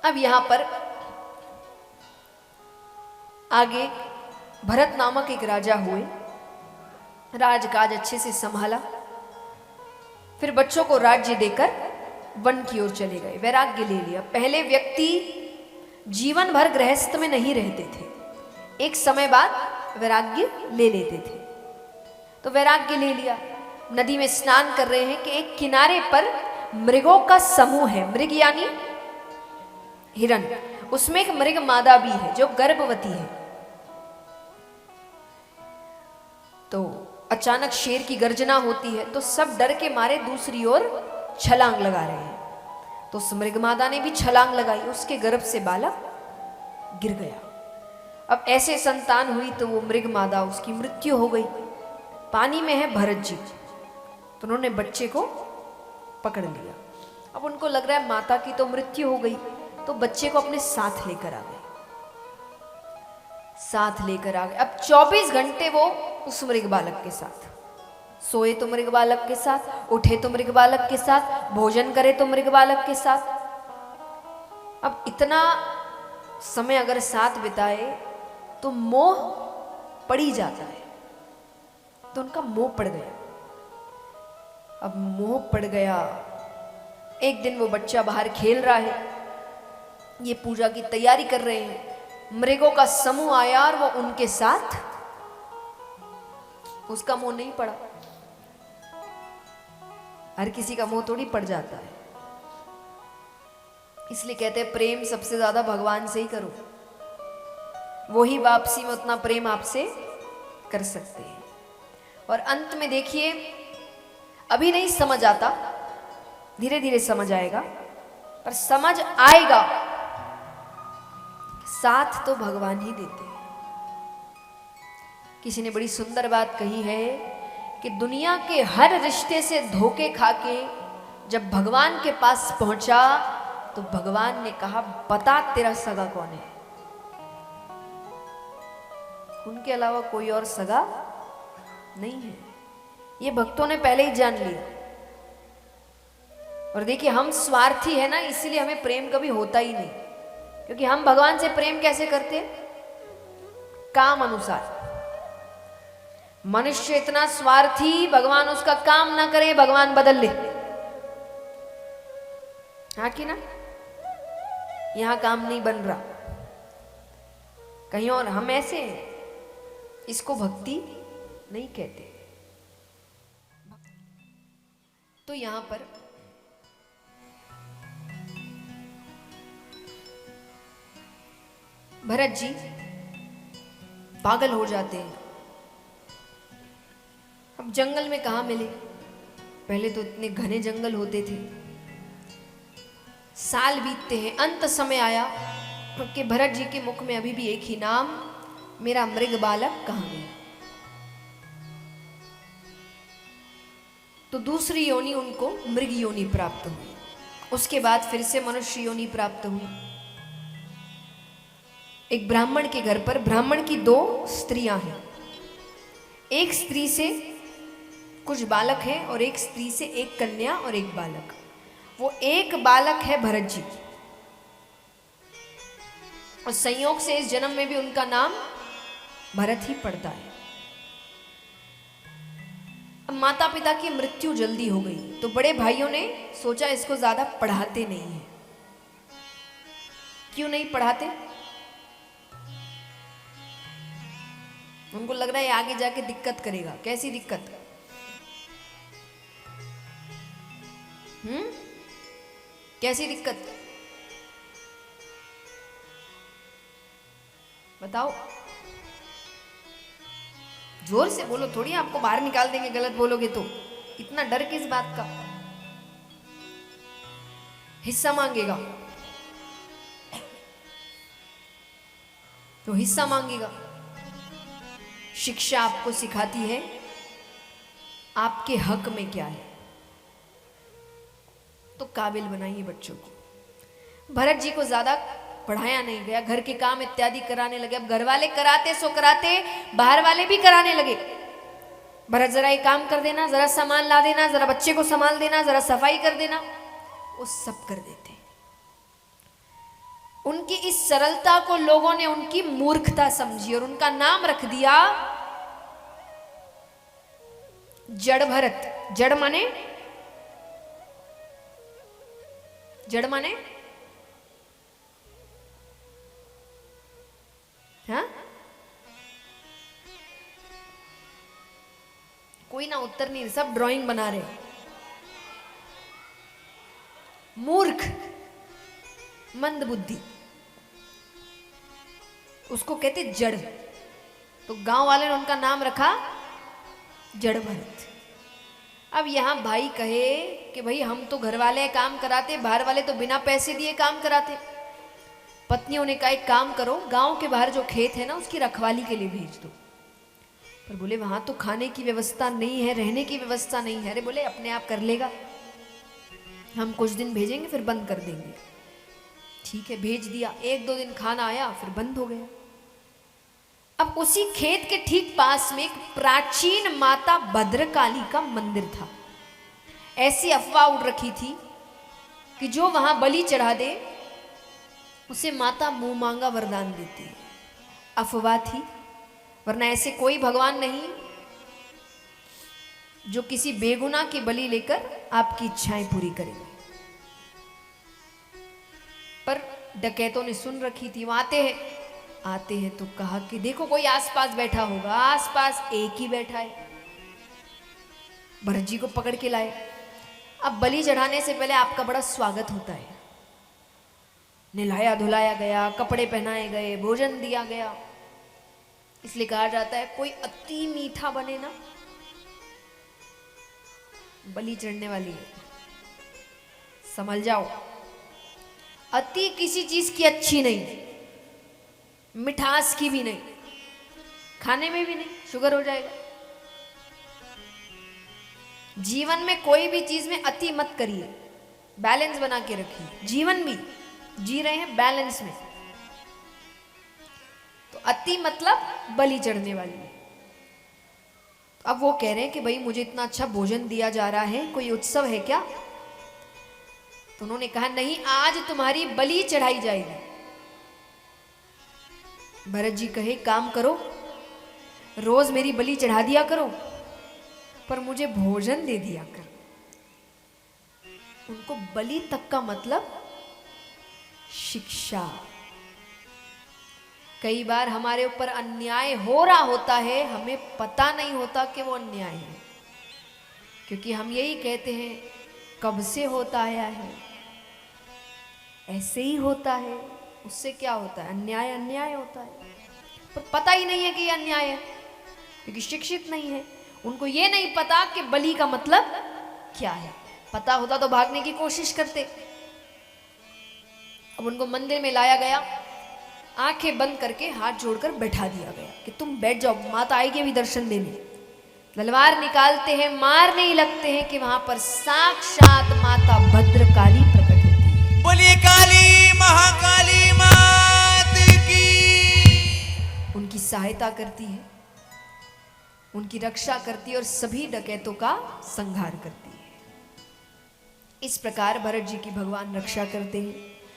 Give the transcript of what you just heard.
अब यहां पर आगे भरत नामक एक राजा हुए, राजकाज अच्छे से संभाला, फिर बच्चों को राज्य देकर वन की ओर चले गए, वैराग्य ले लिया। पहले व्यक्ति जीवन भर गृहस्थ में नहीं रहते थे, एक समय बाद वैराग्य ले लेते थे। तो वैराग्य ले लिया, नदी में स्नान कर रहे हैं कि एक किनारे पर मृगों का समूह है, मृग यानी हिरण, उसमें एक मृग मादा भी है जो गर्भवती है। तो अचानक शेर की गर्जना होती है, तो सब डर के मारे दूसरी ओर छलांग लगा रहे हैं। तो उस मृग मादा ने भी छलांग लगाई, उसके गर्भ से बालक गिर गया। अब ऐसे संतान हुई तो वो मृग मादा, उसकी मृत्यु हो गई। पानी में है भरत जी, तो उन्होंने बच्चे को पकड़ लिया। अब उनको लग रहा है माता की तो मृत्यु हो गई, तो बच्चे को अपने साथ लेकर आ गए, साथ लेकर आ गए। अब 24 घंटे वो उस मृग बालक के साथ सोए तो मृग बालक के साथ, उठे तो मृग बालक के साथ, भोजन करे तो मृग बालक के साथ। अब इतना समय अगर साथ बिताए तो मोह पड़ ही जाता है, तो उनका मोह पड़ गया। अब मोह पड़ गया, एक दिन वो बच्चा बाहर खेल रहा है, ये पूजा की तैयारी कर रहे हैं, मृगों का समूह आया और वो उनके साथ, उसका मोह नहीं पड़ा। हर किसी का मोह थोड़ी पड़ जाता है, इसलिए कहते हैं प्रेम सबसे ज्यादा भगवान से ही करो, वो ही वापसी में उतना प्रेम आपसे कर सकते हैं। और अंत में देखिए, अभी नहीं समझ आता, धीरे धीरे समझ आएगा, पर समझ आएगा, साथ तो भगवान ही देते हैं। किसी ने बड़ी सुंदर बात कही है कि दुनिया के हर रिश्ते से धोखे खाके जब भगवान के पास पहुंचा तो भगवान ने कहा बता तेरा सगा कौन है। उनके अलावा कोई और सगा नहीं है, ये भक्तों ने पहले ही जान लिया। और देखिए हम स्वार्थी है ना, इसीलिए हमें प्रेम कभी होता ही नहीं, क्योंकि हम भगवान से प्रेम कैसे करते हैं? काम अनुसार। मनुष्य इतना स्वार्थी, भगवान उसका काम ना करे, भगवान बदल ले, हाँ कि ना, यहां काम नहीं बन रहा कहीं और, हम ऐसे हैं, इसको भक्ति नहीं कहते। तो यहां पर भरत जी पागल हो जाते हैं। अब जंगल में कहां मिले, पहले तो इतने घने जंगल होते थे, साल बीतते हैं, अंत समय आया कि भरत जी के मुख में अभी भी एक ही नाम, मेरा मृग बालक कहां गया। तो दूसरी योनि उनको मृग योनि प्राप्त हुई, उसके बाद फिर से मनुष्य योनि प्राप्त हुई। एक ब्राह्मण के घर पर, ब्राह्मण की 2 स्त्रियां हैं, एक स्त्री से कुछ बालक हैं और एक स्त्री से एक कन्या और एक बालक। वो एक बालक है भरत जी, और संयोग से इस जन्म में भी उनका नाम भरत ही पड़ता है। अब माता पिता की मृत्यु जल्दी हो गई, तो बड़े भाइयों ने सोचा इसको ज्यादा पढ़ाते नहीं है। क्यों नहीं पढ़ाते? उनको लग रहा है आगे जाके दिक्कत करेगा। कैसी दिक्कत? कैसी दिक्कत बताओ, जोर से बोलो, थोड़ी आपको बाहर निकाल देंगे गलत बोलोगे तो। इतना डर किस बात का? हिस्सा मांगेगा तो हिस्सा मांगेगा। शिक्षा आपको सिखाती है आपके हक में क्या है, तो काबिल बनाइए बच्चों को। भरत जी को ज्यादा पढ़ाया नहीं गया, घर के काम इत्यादि कराने लगे। अब घर वाले कराते सो कराते, बाहर वाले भी कराने लगे। भरत जरा ये काम कर देना, जरा सामान ला देना, जरा बच्चे को संभाल देना, जरा सफाई कर देना, वो सब कर देते। उनकी इस सरलता को लोगों ने उनकी मूर्खता समझी और उनका नाम रख दिया जड़ भरत। जड़ माने, जड़ माने हाँ, कोई ना उत्तर नहीं, सब ड्राइंग बना रहे। मूर्ख, मंद बुद्धि, उसको कहते जड़। तो गांव वाले ने उनका नाम रखा जड़ भरत। अब यहां भाई कहे कि भाई हम तो घर वाले काम कराते, बाहर वाले तो बिना पैसे दिए काम कराते। पत्नियों ने कहा एक काम करो, गांव के बाहर जो खेत है ना उसकी रखवाली के लिए भेज दो। पर बोले वहां तो खाने की व्यवस्था नहीं है, रहने की व्यवस्था नहीं है। अरे बोले अपने आप कर लेगा, हम कुछ दिन भेजेंगे फिर बंद कर देंगे। ठीक है, भेज दिया। एक दो दिन खाना आया फिर बंद हो गया। अब उसी खेत के ठीक पास में एक प्राचीन माता भद्रकाली का मंदिर था। ऐसी अफवाह उड़ रखी थी कि जो वहां बलि चढ़ा दे उसे माता मुंह मांगा वरदान देती है। अफवाह थी, वरना ऐसे कोई भगवान नहीं जो किसी बेगुनाह की बलि लेकर आपकी इच्छाएं पूरी करेगा। पर डकैतों ने सुन रखी थी, वहां आते हैं तो कहा कि देखो कोई आसपास बैठा होगा। आसपास एक ही बैठा है। भरत जी को पकड़ के लाए। अब बलि चढ़ाने से पहले आपका बड़ा स्वागत होता है, नहलाया धुलाया गया, कपड़े पहनाए गए, भोजन दिया गया। इसलिए कहा जाता है कोई अति मीठा बने ना, बलि चढ़ने वाली है, समझ जाओ। अति किसी चीज की अच्छी नहीं, मिठास की भी नहीं, खाने में भी नहीं, शुगर हो जाएगा। जीवन में कोई भी चीज में अति मत करिए, बैलेंस बना के रखिए। जीवन भी जी रहे हैं बैलेंस में, तो अति मतलब बलि चढ़ने वाली है। तो अब वो कह रहे हैं कि भाई मुझे इतना अच्छा भोजन दिया जा रहा है, कोई उत्सव है क्या? तो उन्होंने कहा नहीं, आज तुम्हारी बलि चढ़ाई जाएगी। भरत जी कहे काम करो, रोज मेरी बलि चढ़ा दिया करो, पर मुझे भोजन दे दिया करो। उनको बलि तक का मतलब शिक्षा। कई बार हमारे ऊपर अन्याय हो रहा होता है, हमें पता नहीं होता कि वो अन्याय है, क्योंकि हम यही कहते हैं कब से होता आया है, ऐसे ही होता है, उससे क्या होता है, अन्याय अन्याय होता है। पर पता ही नहीं है कि ये अन्याय है, क्योंकि शिक्षित नहीं है। उनको ये नहीं पता कि बलि का मतलब क्या है। पता होता तो भागने की कोशिश करते। अब उनको मंदिर में लाया गया, आंखें बंद करके हाथ जोड़कर बैठा दिया गया कि तुम बैठ जाओ, माता आएगी अभी दर्शन देने। तलवार निकालते हैं, मारने ही लगते हैं कि वहां पर साक्षात माता भद्रकाली प्रकट होती है। बोलिए काली महाकाली मात की। उनकी सहायता करती है, उनकी रक्षा करती है और सभी डकैतों का संहार करती है। इस प्रकार भरत जी की भगवान रक्षा करते हैं।